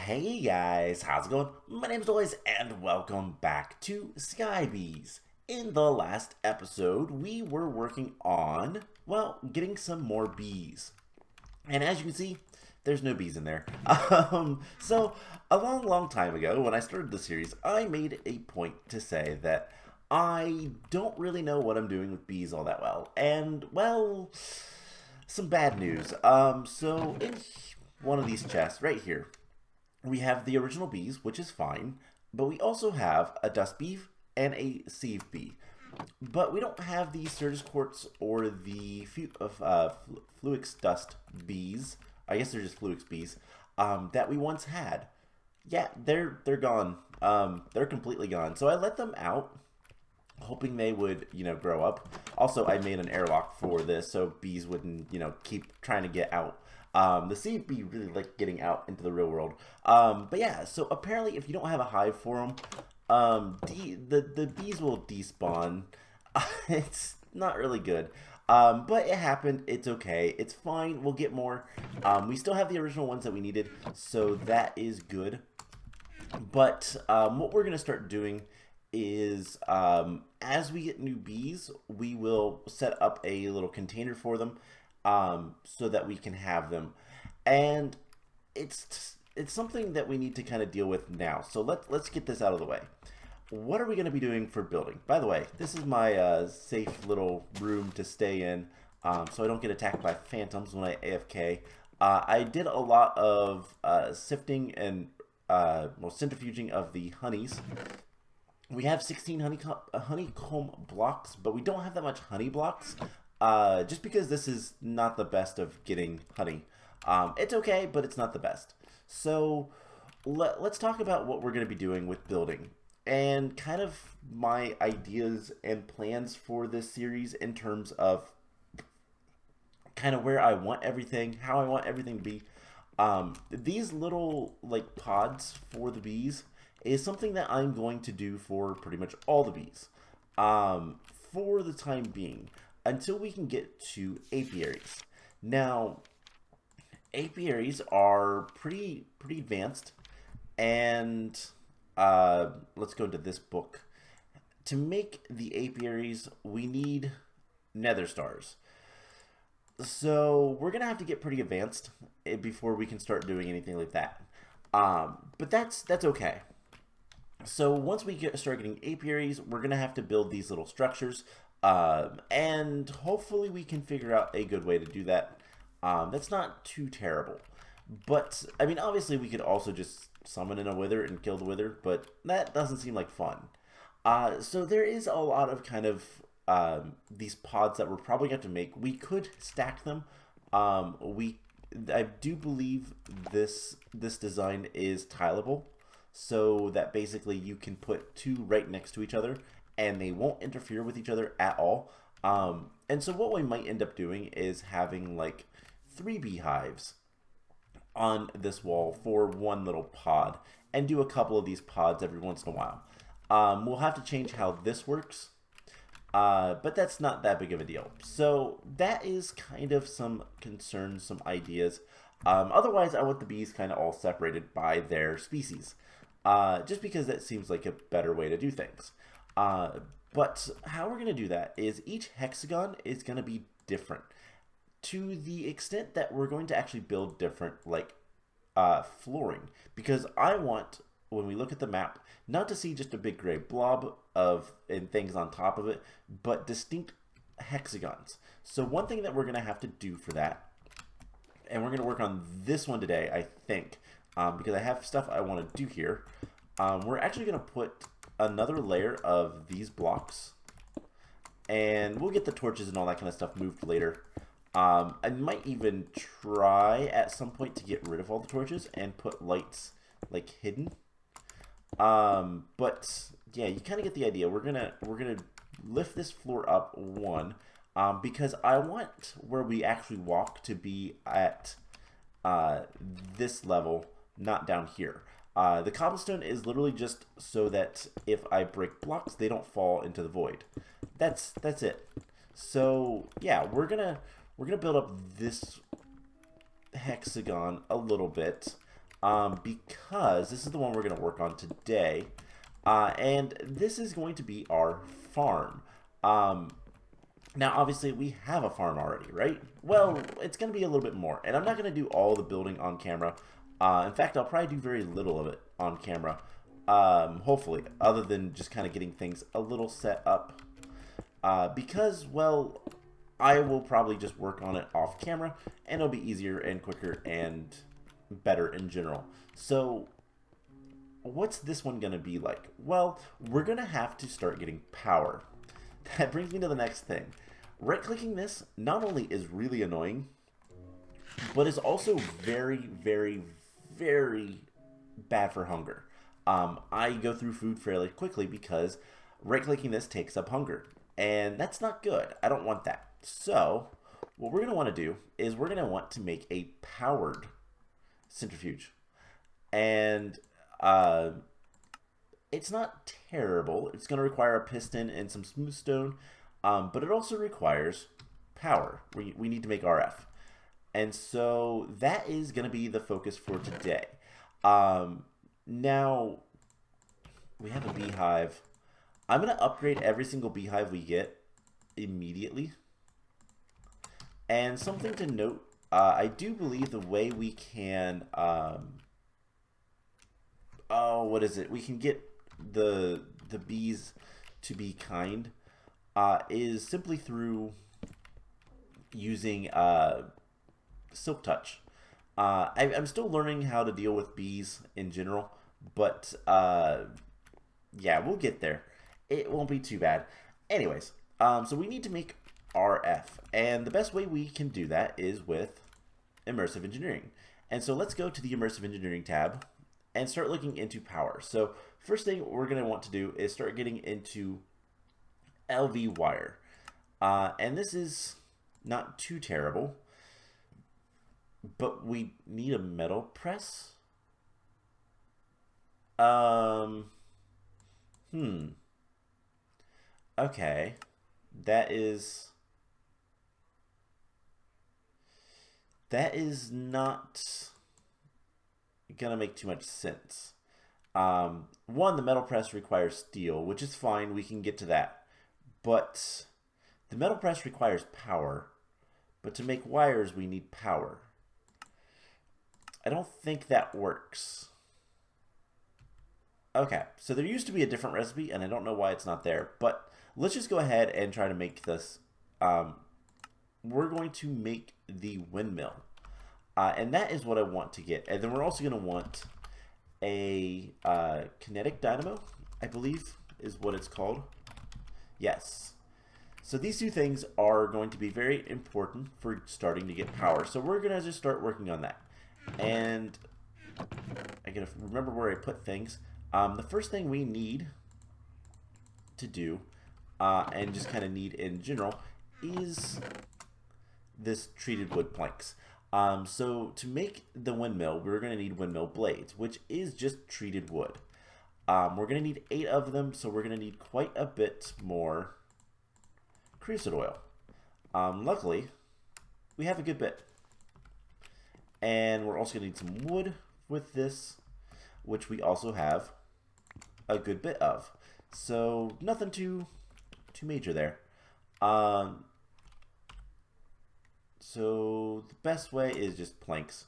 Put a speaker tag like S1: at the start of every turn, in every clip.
S1: Hey guys, how's it going? My name's Doyce and welcome back to Skybees. In the last episode, we were working on, well, getting some more bees. And as you can see, there's no bees in there. So a long time ago, when I started the series, I made a point to say that I don't really know what I'm doing with bees all that well. And, well, some bad news. So in one of these chests right here, we have the original bees, which is fine, but we also have a dust bee and a sieve bee. But we don't have the Sturgis quartz or the Fluix dust bees. I guess they're just Fluix bees that we once had. Yeah, they're gone. They're completely gone. So I let them out, hoping they would, grow up. Also, I made an airlock for this so bees wouldn't, keep trying to get out. The seed bee really like getting out into the real world. But yeah, so apparently if you don't have a hive for them, the bees will despawn. It's not really good. But it happened. It's okay. It's fine. We'll get more. We still have the original ones that we needed, so that is good. But what we're going to start doing is as we get new bees, we will set up a little container for them so that we can have them. And it's something that we need to kind of deal with now. So let's get this out of the way. What are we going to be doing for building? By the way, this is my safe little room to stay in so I don't get attacked by phantoms when I AFK. I did a lot of sifting and centrifuging of the honeys. We have 16 honeycomb blocks, but we don't have that much honey blocks just because this is not the best of getting honey. It's okay, but it's not the best. So let's talk about what we're going to be doing with building and kind of my ideas and plans for this series in terms of kind of where I want everything, how I want everything to be. These little like pods for the bees is something that I'm going to do for pretty much all the bees for the time being until we can get to apiaries. Now, apiaries are pretty advanced, and let's go into this book. To make the apiaries, we need nether stars. So we're gonna have to get pretty advanced before we can start doing anything like that. But that's okay. So once we start getting apiaries, we're gonna have to build these little structures, and hopefully we can figure out a good way to do that. That's not too terrible. But, I mean, obviously we could also just summon in a wither and kill the wither, but that doesn't seem like fun. So there is a lot of kind of these pods that we're probably going to make. We could stack them. I do believe this design is tileable, so that basically you can put two right next to each other, and they won't interfere with each other at all. And so what we might end up doing is having like 3 beehives on this wall for one little pod and do a couple of these pods every once in a while. We'll have to change how this works, but that's not that big of a deal. So that is kind of some concerns, some ideas. Otherwise, I want the bees kind of all separated by their species, just because that seems like a better way to do things. But how we're going to do that is each hexagon is going to be different to the extent that we're going to actually build different like flooring, because I want, when we look at the map, not to see just a big gray blob of and things on top of it, but distinct hexagons. So one thing that we're going to have to do for that, and we're going to work on this one today, I think, because I have stuff I want to do here. We're actually going to put another layer of these blocks, and we'll get the torches and all that kind of stuff moved later. I might even try at some point to get rid of all the torches and put lights like hidden. But yeah, you kind of get the idea. We're gonna lift this floor up one, because I want where we actually walk to be at this level, not down here. The cobblestone is literally just so that if I break blocks, they don't fall into the void. That's it. So yeah, we're gonna build up this hexagon a little bit. because this is the one we're going to work on today. And this is going to be our farm. Now, obviously, we have a farm already, right? Well, it's going to be a little bit more. And I'm not going to do all the building on camera. In fact, I'll probably do very little of it on camera. Hopefully, other than just kind of getting things a little set up. Because, well, I will probably just work on it off camera. And it'll be easier and quicker and better in general. So, what's this one going to be like? Well, we're going to have to start getting power. That brings me to the next thing. Right-clicking this not only is really annoying, but is also very, very, very bad for hunger. I go through food fairly quickly because right-clicking this takes up hunger. And that's not good. I don't want that. So, what we're going to want to do is we're going to want to make a powered centrifuge. And it's not terrible. It's going to require a piston and some smooth stone, but it also requires power. We need to make RF. And so that is going to be the focus for today. Now, we have a beehive. I'm going to upgrade every single beehive we get immediately. And something to note, I do believe the way we can... what is it? We can get the bees to be kind is simply through using Silk Touch. I'm still learning how to deal with bees in general, but yeah, we'll get there. It won't be too bad. Anyways, so we need to make RF, and the best way we can do that is with Immersive Engineering. And so let's go to the Immersive Engineering tab and start looking into power. So first thing we're going to want to do is start getting into LV wire. And this is not too terrible, but we need a metal press. Okay. That is not gonna make too much sense. One, the metal press requires steel, which is fine, we can get to that. But the metal press requires power, but to make wires we need power. I don't think that works. Okay, so there used to be a different recipe, and I don't know why it's not there, but let's just go ahead and try to make this. We're going to make the windmill. And that is what I want to get. And then we're also going to want a Kinetic Dynamo, I believe is what it's called. Yes. So these two things are going to be very important for starting to get power. So we're going to just start working on that. And I got to remember where I put things. The first thing we need to do, and just kind of need in general, is this treated wood planks. So to make the windmill, we're going to need windmill blades, which is just treated wood. We're going to need 8 of them, so we're going to need quite a bit more creosote oil. Luckily, we have a good bit. And we're also going to need some wood with this, which we also have a good bit of. So nothing too major there. So the best way is just planks.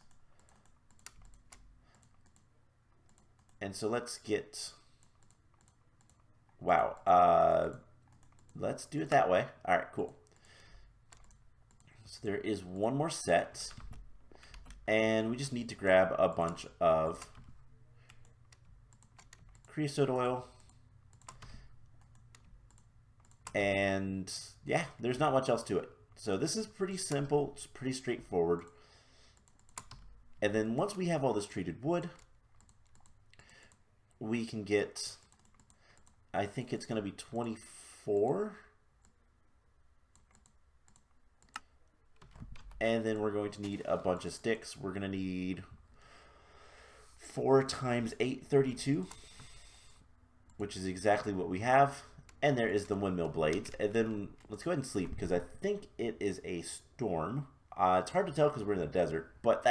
S1: And so let's get, wow, let's do it that way. All right, cool. So there is one more set, and we just need to grab a bunch of creosote oil. And yeah, there's not much else to it. So this is pretty simple, it's pretty straightforward. And then once we have all this treated wood, we can get, I think it's going to be 24. And then we're going to need a bunch of sticks. We're going to need 4 times 8, 32, which is exactly what we have. And there is the windmill blades. And then let's go ahead and sleep, because I think it is a storm. It's hard to tell because we're in the desert, but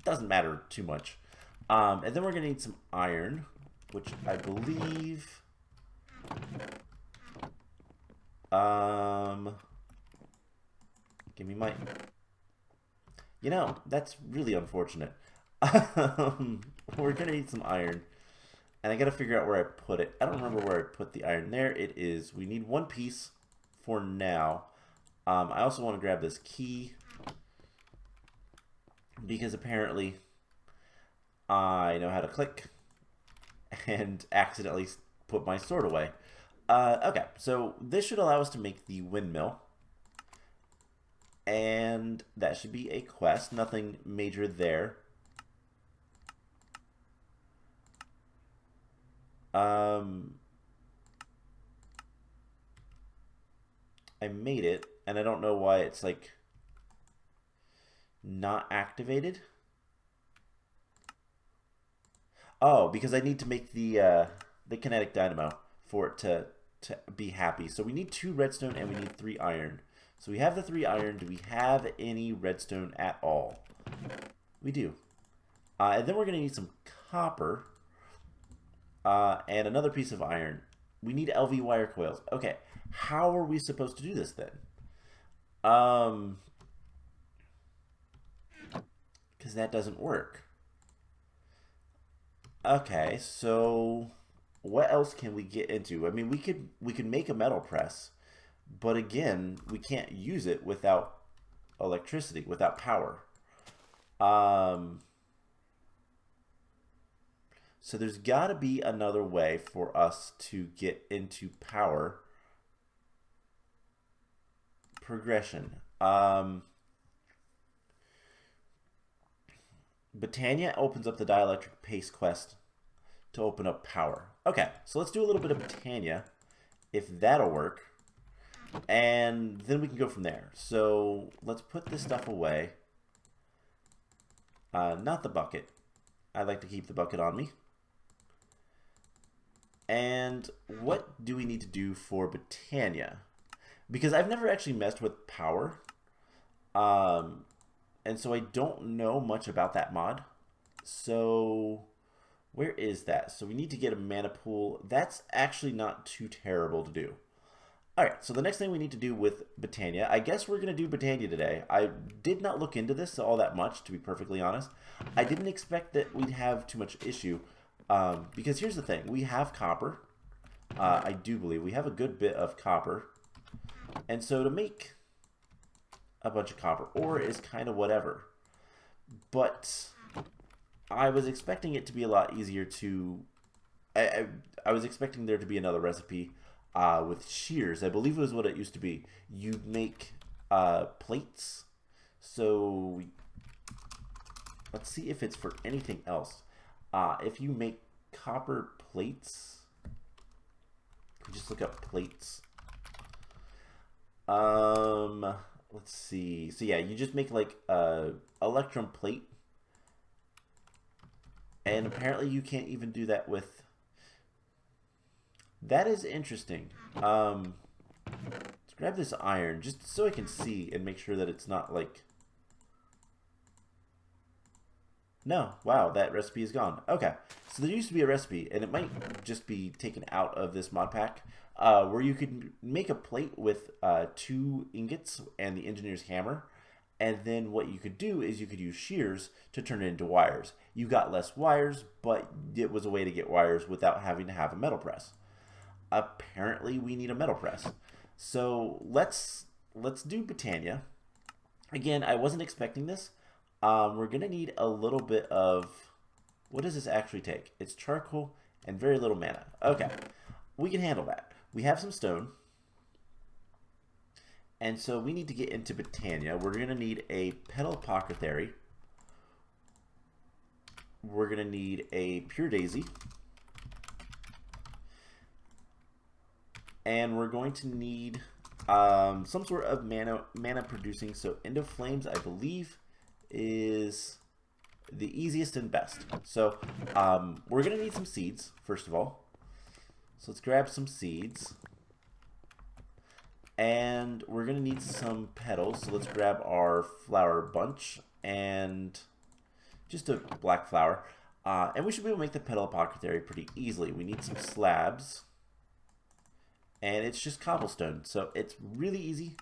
S1: doesn't matter too much. And then we're going to need some iron, which I believe... Give me my... You know, that's really unfortunate. We're going to need some iron. And I got to figure out where I put it. I don't remember where I put the iron. There it is. We need one piece for now. I also want to grab this key, because apparently I know how to click and accidentally put my sword away. Okay, so this should allow us to make the windmill. And that should be a quest. Nothing major there. I made it, and I don't know why it's like not activated. Oh, because I need to make the Kinetic Dynamo for it to be happy. So we need 2 redstone and we need 3 iron. So we have the 3 iron. Do we have any redstone at all? We do. And then we're going to need some copper and another piece of iron. We need LV wire coils. Okay, how are we supposed to do this then? Because that doesn't work. Okay, so what else can we get into? I mean, we could make a metal press, but again, we can't use it without electricity, without power. So there's got to be another way for us to get into power progression. Botania opens up the dielectric paste quest to open up power. Okay, so let's do a little bit of Botania, if that'll work. And then we can go from there. So let's put this stuff away. Not the bucket. I like to keep the bucket on me. And what do we need to do for Botania? Because I've never actually messed with power. And so I don't know much about that mod. So where is that? So we need to get a mana pool. That's actually not too terrible to do. Alright, so the next thing we need to do with Botania, I guess we're going to do Botania today. I did not look into this all that much, to be perfectly honest. I didn't expect that we'd have too much issue. Because here's the thing, we have copper. I do believe we have a good bit of copper. And so to make a bunch of copper ore is kind of whatever. But I was expecting it to be a lot easier to... I was expecting there to be another recipe with shears. I believe it was what it used to be. You'd make plates. So let's see if it's for anything else. If you make copper plates, just look up plates. Let's see. So yeah, you just make like a electrum plate, and apparently you can't even do that with. That is interesting. Let's grab this iron just so I can see and make sure that it's not like. No, wow, that recipe is gone. Okay, so there used to be a recipe, and it might just be taken out of this mod pack, where you could make a plate with 2 ingots and the engineer's hammer, and then what you could do is you could use shears to turn it into wires. You got less wires, but it was a way to get wires without having to have a metal press. Apparently, we need a metal press. So let's do Botania. Again, I wasn't expecting this. We're going to need a little bit of... What does this actually take? It's charcoal and very little mana. Okay, we can handle that. We have some stone. And so we need to get into Botania. We're going to need a petal apothecary. We're going to need a pure daisy. And we're going to need some sort of mana producing. So Endo Flames, I believe, is the easiest and best. So we're going to need some seeds, first of all. So let's grab some seeds. And we're going to need some petals. So let's grab our flower bunch and just a black flower. And we should be able to make the petal apothecary pretty easily. We need some slabs. And it's just cobblestone. So it's really easy.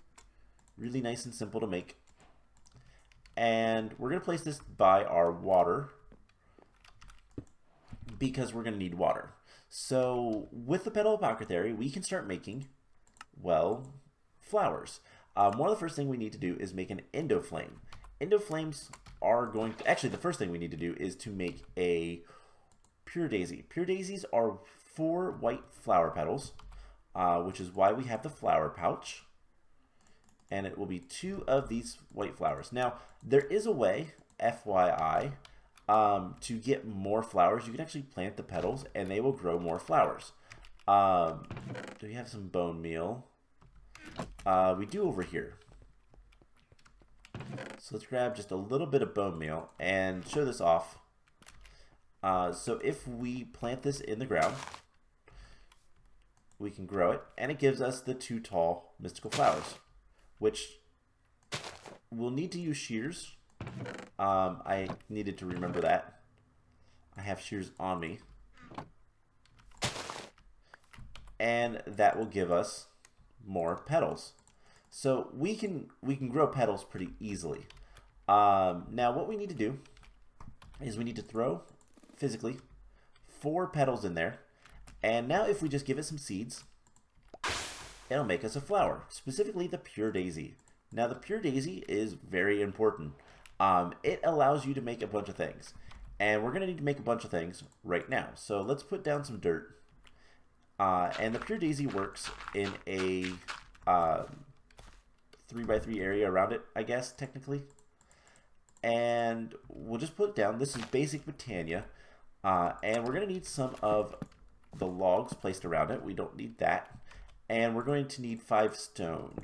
S1: Really nice and simple to make. And we're going to place this by our water. Because we're going to need water. So with the petal apothecary, we can start making, well, flowers. One of the first things we need to do is make an Endo Flame. Endo Flames are going to... Actually, the first thing we need to do is to make a Pure Daisy. Pure Daisies are 4 white flower petals, which is why we have the flower pouch. And it will be 2 of these white flowers. Now, there is a way, FYI, to get more flowers. You can actually plant the petals, and they will grow more flowers. Do we have some bone meal? We do over here. So let's grab just a little bit of bone meal and show this off. So if we plant this in the ground, we can grow it, and it gives us the 2 tall mystical flowers, which we'll need to use shears. I needed to remember that. I have shears on me. And that will give us more petals. So we can grow petals pretty easily. Now what we need to do is we need to throw physically 4 petals in there. And now if we just give it some seeds, it'll make us a flower, specifically the Pure Daisy. Now the Pure Daisy is very important. It allows you to make a bunch of things. And we're going to need to make a bunch of things right now. So let's put down some dirt. And the Pure Daisy works in a 3x3 area around it, I guess, technically. And we'll just put it down. This is basic Botania. And we're going to need some of the logs placed around it. We don't need that. And we're going to need 5 stone.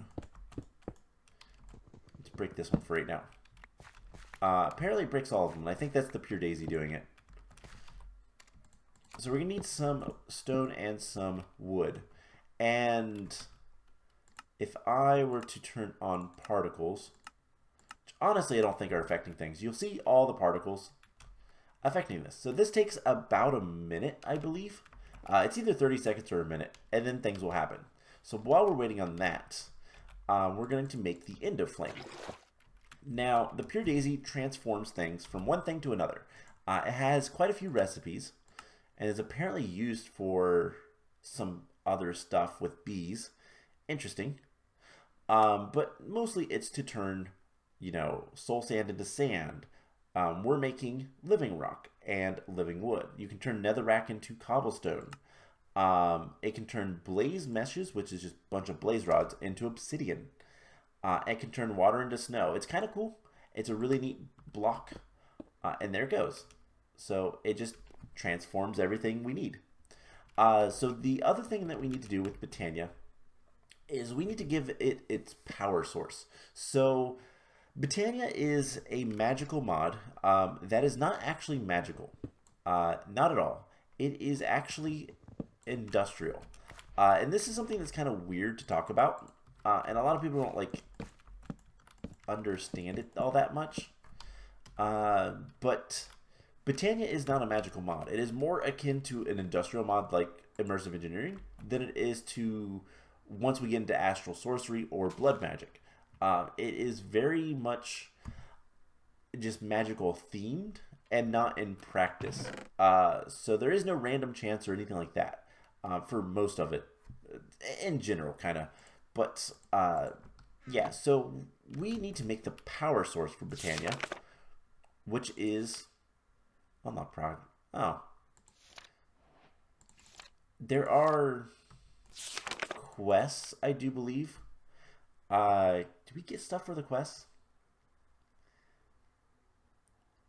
S1: Let's break this one for right now. Apparently it breaks all of them. And I think that's the Pure Daisy doing it. So we're going to need some stone and some wood. And if I were to turn on particles, which honestly I don't think are affecting things, you'll see all the particles affecting this. So this takes about a minute, I believe. It's either 30 seconds or a minute, and then things will happen. So while we're waiting on that, we're going to make the Endo Flame. Now, the Pure Daisy transforms things from one thing to another. It has quite a few recipes, and is apparently used for some other stuff with bees. Interesting. But mostly it's to turn, soul sand into sand. We're making living rock and living wood. You can turn netherrack into cobblestone. It can turn blaze meshes, which is just a bunch of blaze rods, into obsidian. It can turn water into snow. It's kind of cool. It's a really neat block. And there it goes. So it just transforms everything we need. So the other thing that we need to do with Botania is we need to give it its power source. So Botania is a magical mod that is not actually magical. Not at all. It is actually industrial. And this is something that's kind of weird to talk about. And a lot of people don't understand it all that much. But Botania is not a magical mod. It is more akin to an industrial mod like Immersive Engineering than it is to once we get into Astral Sorcery or Blood Magic. It is very much just magical themed and not in practice. So there is no random chance or anything like that for most of it in general, kind of. But yeah, so we need to make the power source for Botania, which is... I'm not proud. Oh. There are quests, I do believe. Do we get stuff for the quests?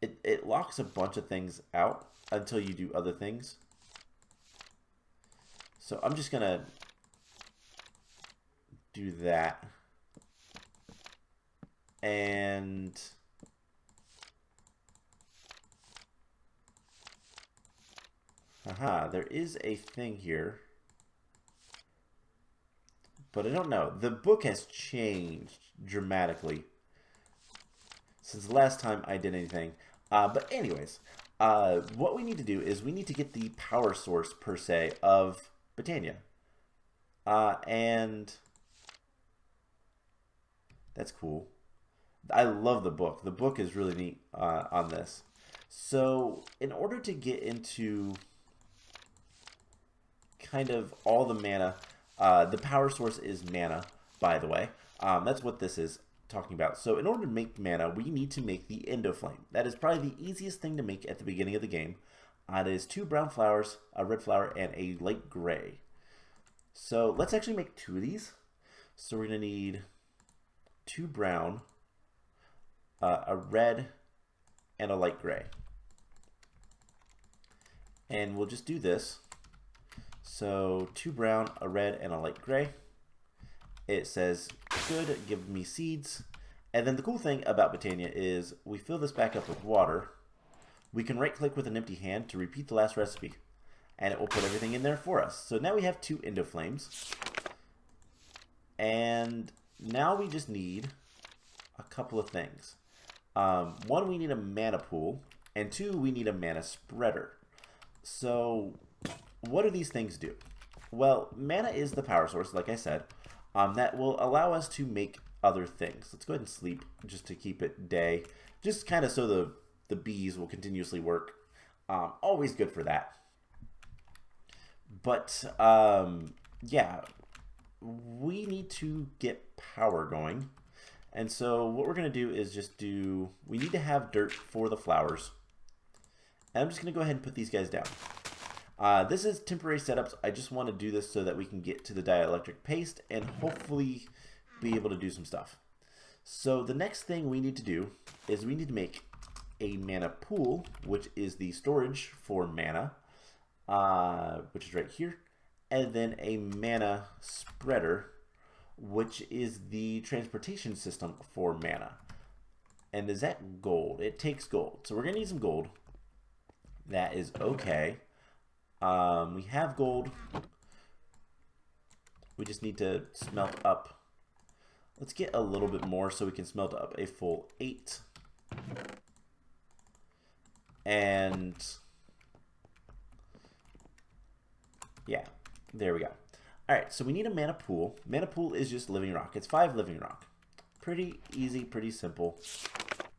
S1: It locks a bunch of things out until you do other things. So I'm just gonna do that. And there is a thing here. But I don't know. The book has changed dramatically since the last time I did anything. But anyways, What we need to do is we need to get the power source, per se, of Botania. And that's cool. I love the book. The book is really neat on this. So in order to get into kind of all the mana, the power source is mana, by the way. That's what this is talking about. So in order to make mana, we need to make the Endo Flame. That is probably the easiest thing to make at the beginning of the game. It is 2 brown flowers, a red flower, and a light gray. So let's actually make 2 of these. So we're going to need 2 brown, a red, and a light gray. And we'll just do this. So 2 brown, a red, and a light gray. It says, good, give me seeds. And then the cool thing about Botania is we fill this back up with water. We can right click with an empty hand to repeat the last recipe. And it will put everything in there for us. So now we have 2 Endo Flames. And now we just need a couple of things. 1, we need a mana pool. And 2, we need a mana spreader. So what do these things do? Well, mana is the power source, like I said, that will allow us to make other things. Let's go ahead and sleep just to keep it day. Just kind of so the bees will continuously work. Always good for that. But, yeah, we need to get power going. And so what we're going to do is just we need to have dirt for the flowers. And I'm just going to go ahead and put these guys down. This is temporary setups. I just want to do this so that we can get to the dielectric paste and hopefully be able to do some stuff. So the next thing we need to do is we need to make a mana pool, which is the storage for mana, which is right here, and then a mana spreader, which is the transportation system for mana. And is that gold? It takes gold. So we're going to need some gold. That is okay. We have gold. We just need to smelt up. Let's get a little bit more so we can smelt up a full 8. And yeah, there we go. All right, so we need a mana pool. Mana pool is just living rock. It's 5 living rock. Pretty easy, pretty simple.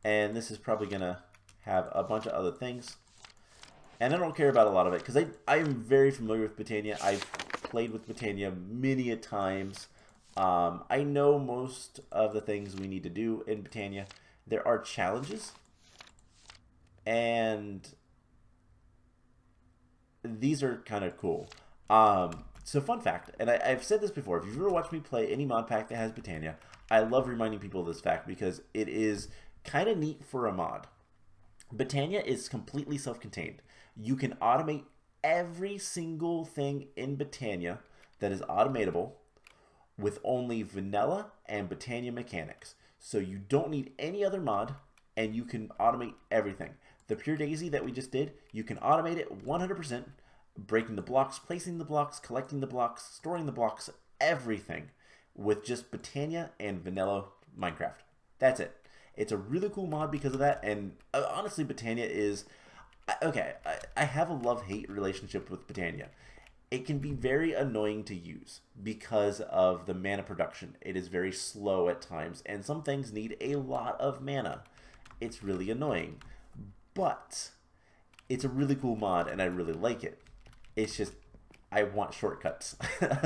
S1: And this is probably going to have a bunch of other things. And I don't care about a lot of it because I am very familiar with Botania. I've played with Botania many a times. I know most of the things we need to do in Botania. There are challenges. And these are kind of cool. So fun fact, and I've said this before, if you've ever watched me play any mod pack that has Botania, I love reminding people of this fact because it is kind of neat for a mod. Botania is completely self-contained. You can automate every single thing in Botania that is automatable with only vanilla and Botania mechanics. So you don't need any other mod, and you can automate everything. The Pure Daisy that we just did, you can automate it 100%, breaking the blocks, placing the blocks, collecting the blocks, storing the blocks, everything with just Botania and vanilla Minecraft. That's it. It's a really cool mod because of that, and honestly, Botania is... Okay, I have a love-hate relationship with Botania. It can be very annoying to use because of the mana production. It is very slow at times, and some things need a lot of mana. It's really annoying, but it's a really cool mod, and I really like it. It's just, I want shortcuts.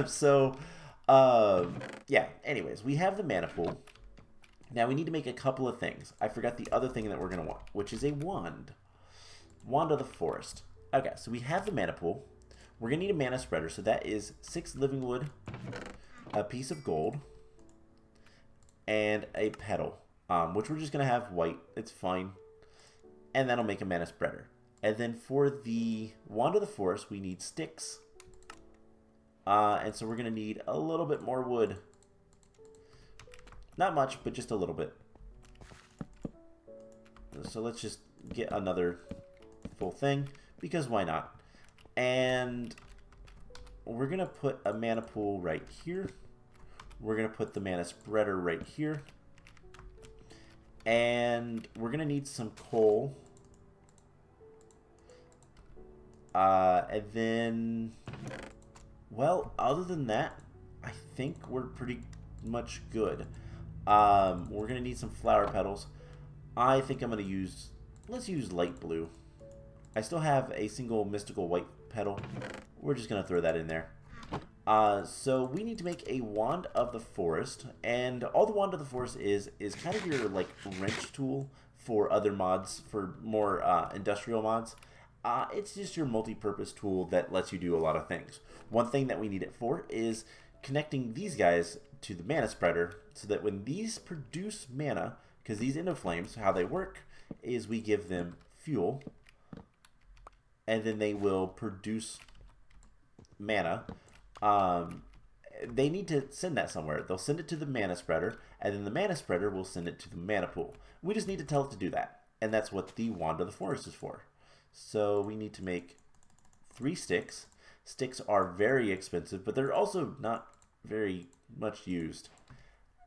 S1: So, yeah, anyways, we have the mana pool. Now we need to make a couple of things. I forgot the other thing that we're going to want, which is a wand. Wand of the Forest. Okay, so we have the mana pool. We're going to need a mana spreader, so that is 6 living wood, a piece of gold, and a petal, which we're just going to have white. It's fine. And that'll make a mana spreader. And then for the Wand of the Forest, we need sticks. And so we're going to need a little bit more wood. Not much, but just a little bit. So let's just get another full thing, because why not? And we're going to put a mana pool right here. We're going to put the mana spreader right here. And we're going to need some coal. And then, well, other than that, I think we're pretty much good. We're going to need some flower petals. I think I'm going to use, let's use light blue. I still have a single mystical white petal. We're just going to throw that in there. So we need to make a Wand of the Forest, and all the Wand of the Forest is kind of your like wrench tool for other mods, for more industrial mods. It's just your multi-purpose tool that lets you do a lot of things. One thing that we need it for is connecting these guys to the mana spreader, so that when these produce mana, because these Endo Flames, how they work is we give them fuel, and then they will produce mana. They need to send that somewhere. They'll send it to the mana spreader, and then the mana spreader will send it to the mana pool. We just need to tell it to do that, and that's what the Wand of the Forest is for. So we need to make 3 sticks. Sticks are very expensive, but they're also not very much used.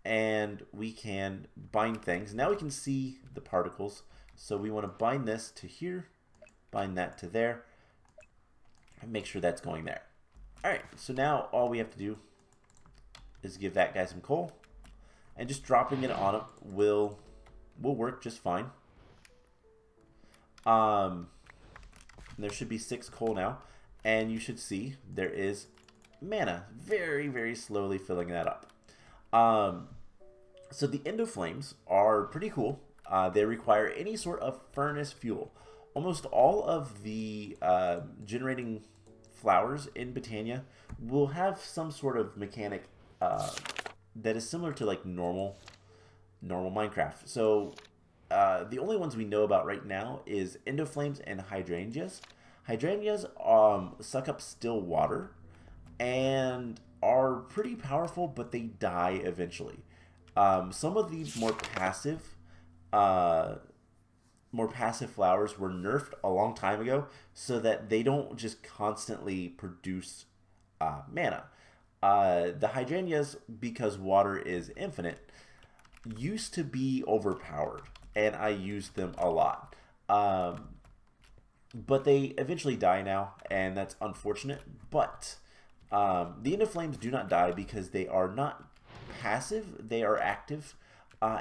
S1: And we can bind things. Now we can see the particles. So we want to bind this to here, bind that to there, and make sure that's going there. Alright, so now all we have to do is give that guy some coal, and just dropping it on him will work just fine. There should be 6 coal now, and you should see there is mana, very, very slowly filling that up. So the Endo Flames are pretty cool. They require any sort of furnace fuel. Almost all of the generating flowers in Botania will have some sort of mechanic that is similar to like normal Minecraft. So the only ones we know about right now is Endo Flames and hydrangeas. Hydrangeas suck up still water and are pretty powerful, but they die eventually. Some of these more passive flowers were nerfed a long time ago so that they don't just constantly produce mana. The hydrangeas, because water is infinite, used to be overpowered, and I used them a lot. But they eventually die now, and that's unfortunate. But the Endo Flames do not die because they are not passive, they are active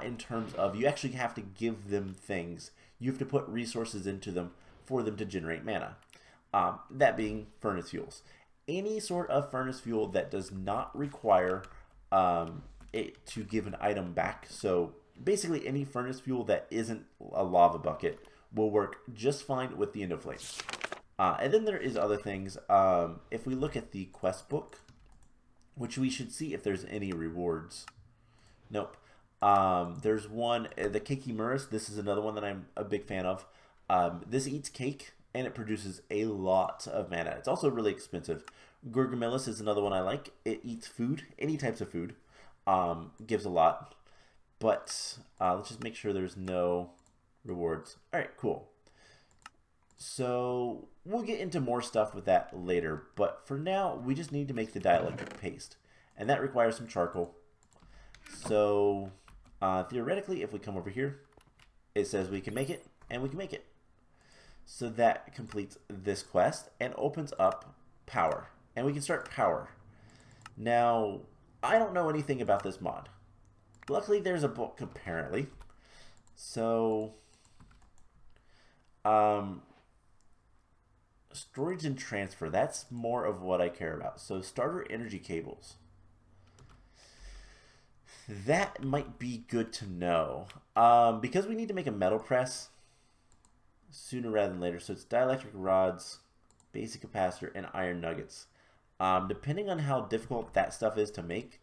S1: in terms of you actually have to give them things. You have to put resources into them for them to generate mana. That being furnace fuels. Any sort of furnace fuel that does not require it to give an item back. So basically any furnace fuel that isn't a lava bucket will work just fine with the Endo Flames. And then there is other things. If we look at the quest book, which we should see if there's any rewards. Nope. There's one, the Cake Immersive. This is another one that I'm a big fan of. This eats cake, and it produces a lot of mana. It's also really expensive. Gorgomillis is another one I like. It eats food, any types of food. Gives a lot. But let's just make sure there's no rewards. Alright, cool. So we'll get into more stuff with that later, but for now we just need to make the dielectric paste, and that requires some charcoal. So theoretically, if we come over here, it says we can make it, and we can make it. So that completes this quest and opens up power, and we can start power. Now I don't know anything about this mod. Luckily there's a book apparently. So storage and transfer, that's more of what I care about. So starter energy cables. That might be good to know. Because we need to make a metal press sooner rather than later. So it's dielectric rods, basic capacitor, and iron nuggets. Depending on how difficult that stuff is to make,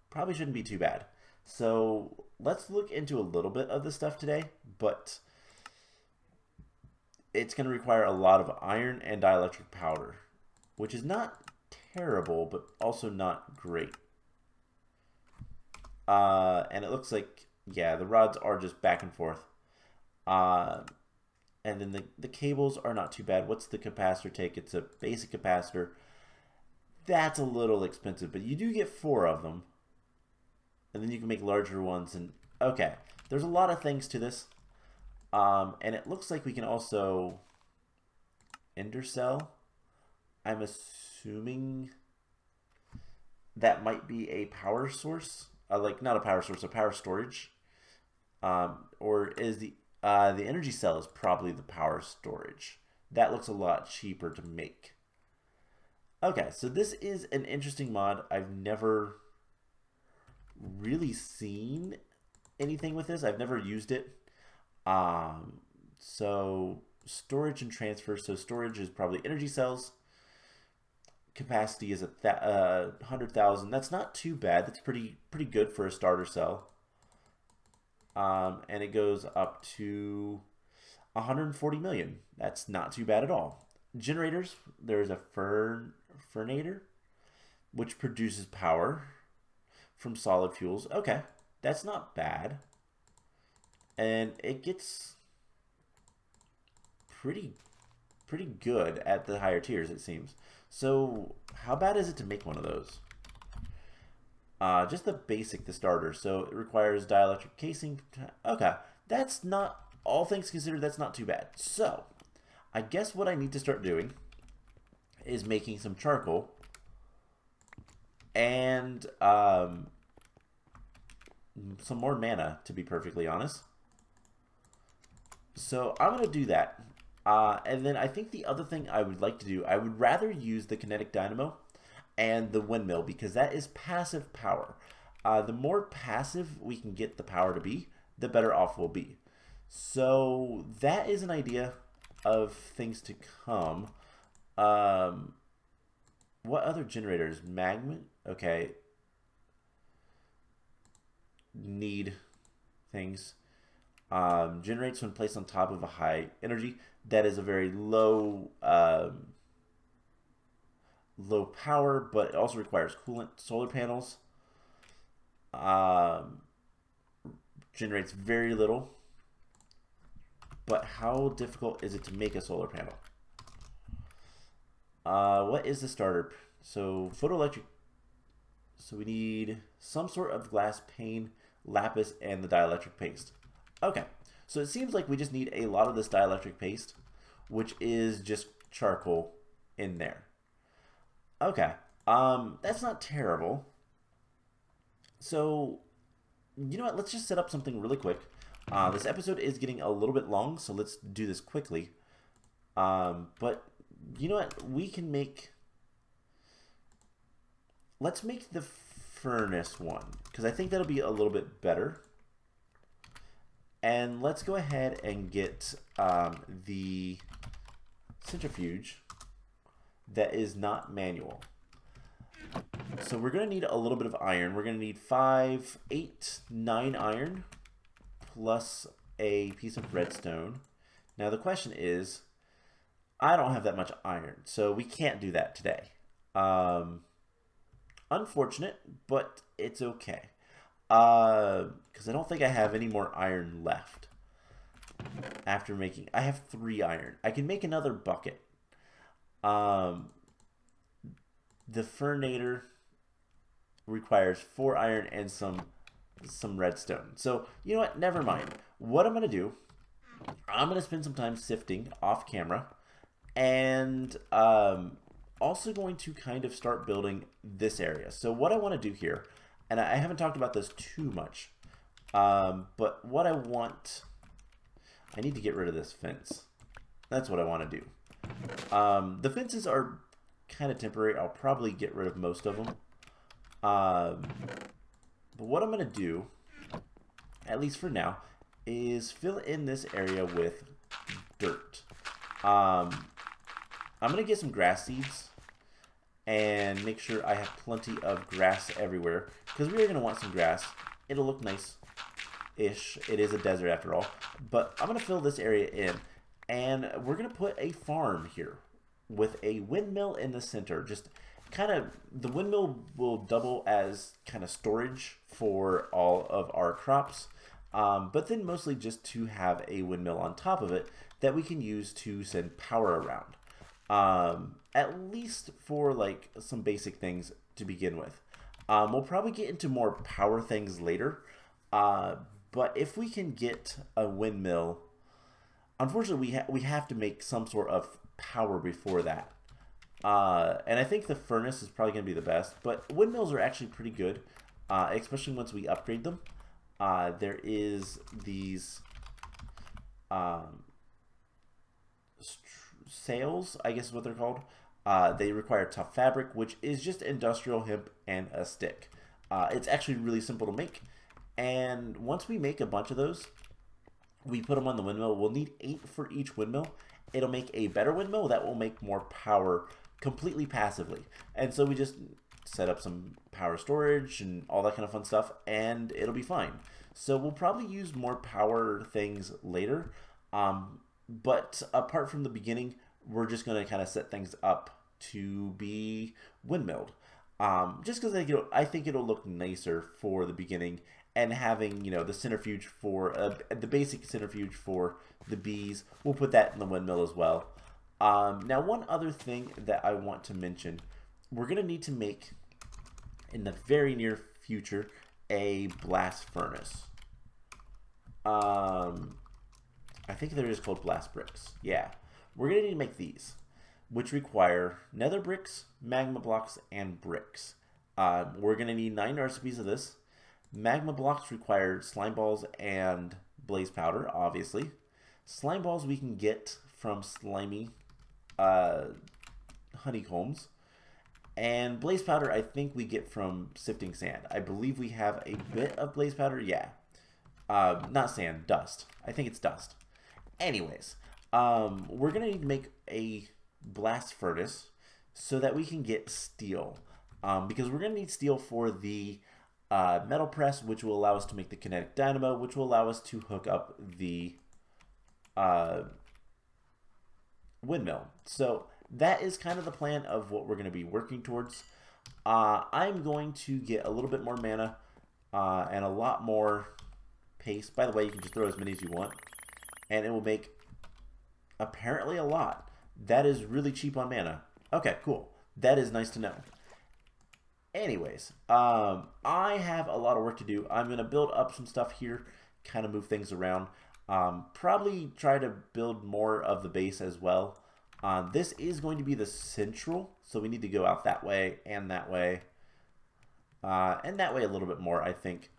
S1: probably shouldn't be too bad. So let's look into a little bit of this stuff today, but it's going to require a lot of iron and dielectric powder, which is not terrible, but also not great. And it looks like, yeah, the rods are just back and forth. And then the cables are not too bad. What's the capacitor take? It's a basic capacitor. That's a little expensive, but you do get 4 of them. And then you can make larger ones. And okay, there's a lot of things to this. And it looks like we can also ender cell. I'm assuming that might be a power source, like not a power source, a power storage, or is the energy cell is probably the power storage. That looks a lot cheaper to make. Okay, so this is an interesting mod. I've never really seen anything with this. I've never used it. So storage and transfer. So storage is probably energy cells. Capacity is 100,000. That's not too bad. That's pretty good for a starter cell. And it goes up to 140 million. That's not too bad at all. Generators. There's a fernator, which produces power from solid fuels. Okay, that's not bad. And it gets pretty good at the higher tiers, it seems. So how bad is it to make one of those? Just the basic, the starter. So it requires dielectric casing. Okay, that's not, all things considered, that's not too bad. So I guess what I need to start doing is making some charcoal and some more mana, to be perfectly honest. So I'm going to do that. And then I think the other thing I would like to do, I would rather use the Kinetic Dynamo and the Windmill, because that is passive power. The more passive we can get the power to be, the better off we'll be. So that is an idea of things to come. What other generators? Magma? Okay. Need things. Generates when placed on top of a high energy. That is a very low low power, but it also requires coolant. Solar panels. Generates very little. But how difficult is it to make a solar panel? What is the starter? So photoelectric. So we need some sort of glass pane, lapis, and the dielectric paste. Okay, so it seems like we just need a lot of this dielectric paste, which is just charcoal in there. Okay, that's not terrible. So, you know what? Let's just set up something really quick. This episode is getting a little bit long, so let's do this quickly. But you know what? We can make... Let's make the furnace one, because I think that'll be a little bit better. And let's go ahead and get the centrifuge that is not manual. So we're going to need a little bit of iron. We're going to need 5, 8, 9 iron plus a piece of redstone. Now the question is, I don't have that much iron, so we can't do that today. Unfortunate, but it's okay. Because I don't think I have any more iron left. After making... I have 3 iron. I can make another bucket. The fernator requires 4 iron and some redstone. So, you know what? Never mind. What I'm going to do, I'm going to spend some time sifting off camera. And also going to kind of start building this area. So what I want to do here, and I haven't talked about this too much, but what I want... I need to get rid of this fence. That's what I want to do. The fences are kind of temporary. I'll probably get rid of most of them. But what I'm going to do, at least for now, is fill in this area with dirt. I'm going to get some grass seeds and make sure I have plenty of grass everywhere, because we are going to want some grass. It'll look nice-ish. It is a desert after all. But I'm going to fill this area in, and we're going to put a farm here with a windmill in the center. Just kind of, the windmill will double as kind of storage for all of our crops, but then mostly just to have a windmill on top of it that we can use to send power around. At least for like some basic things to begin with. We'll probably get into more power things later, but if we can get a windmill, unfortunately we have to make some sort of power before that. And I think the furnace is probably going to be the best, but windmills are actually pretty good, especially once we upgrade them. There is these sails, I guess is what they're called. They require tough fabric, which is just industrial hemp and a stick. It's actually really simple to make. And once we make a bunch of those, we put them on the windmill. We'll need 8 for each windmill. It'll make a better windmill that will make more power completely passively. And so we just set up some power storage and all that kind of fun stuff, and it'll be fine. So we'll probably use more power things later. But apart from the beginning, we're just going to kind of set things up to be windmilled. Just because I think it'll look nicer for the beginning, and having, you know, the centrifuge for the basic centrifuge for the bees, we'll put that in the windmill as well. Now, one other thing that I want to mention, we're going to need to make in the very near future a blast furnace. I think they're just called blast bricks. Yeah, we're going to need to make these, which require nether bricks, magma blocks, and bricks. We're going to need 9 recipes of this. Magma blocks require slime balls and blaze powder, obviously. Slime balls we can get from slimy honeycombs. And blaze powder I think we get from sifting sand. I believe we have a bit of blaze powder, yeah. Not sand, dust. I think it's dust. Anyways, we're going to need to make a blast furnace so that we can get steel. Because we're going to need steel for the metal press, which will allow us to make the Kinetic Dynamo, which will allow us to hook up the windmill. So that is kind of the plan of what we're going to be working towards. I'm going to get a little bit more mana and a lot more paste. By the way, you can just throw as many as you want, and it will make apparently a lot. That is really cheap on mana. Okay, cool. That is nice to know. Anyways, I have a lot of work to do. I'm going to build up some stuff here, kind of move things around. Probably try to build more of the base as well. This is going to be the central, so we need to go out that way and that way. And that way a little bit more, I think.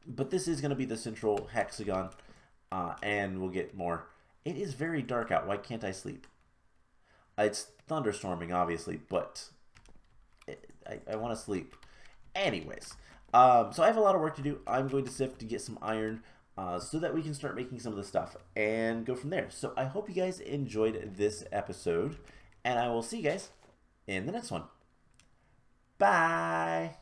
S1: But this is going to be the central hexagon, and we'll get more. It is very dark out. Why can't I sleep? It's thunderstorming, obviously, but I want to sleep. Anyways, so I have a lot of work to do. I'm going to sift to get some iron so that we can start making some of the stuff and go from there. So I hope you guys enjoyed this episode, and I will see you guys in the next one. Bye!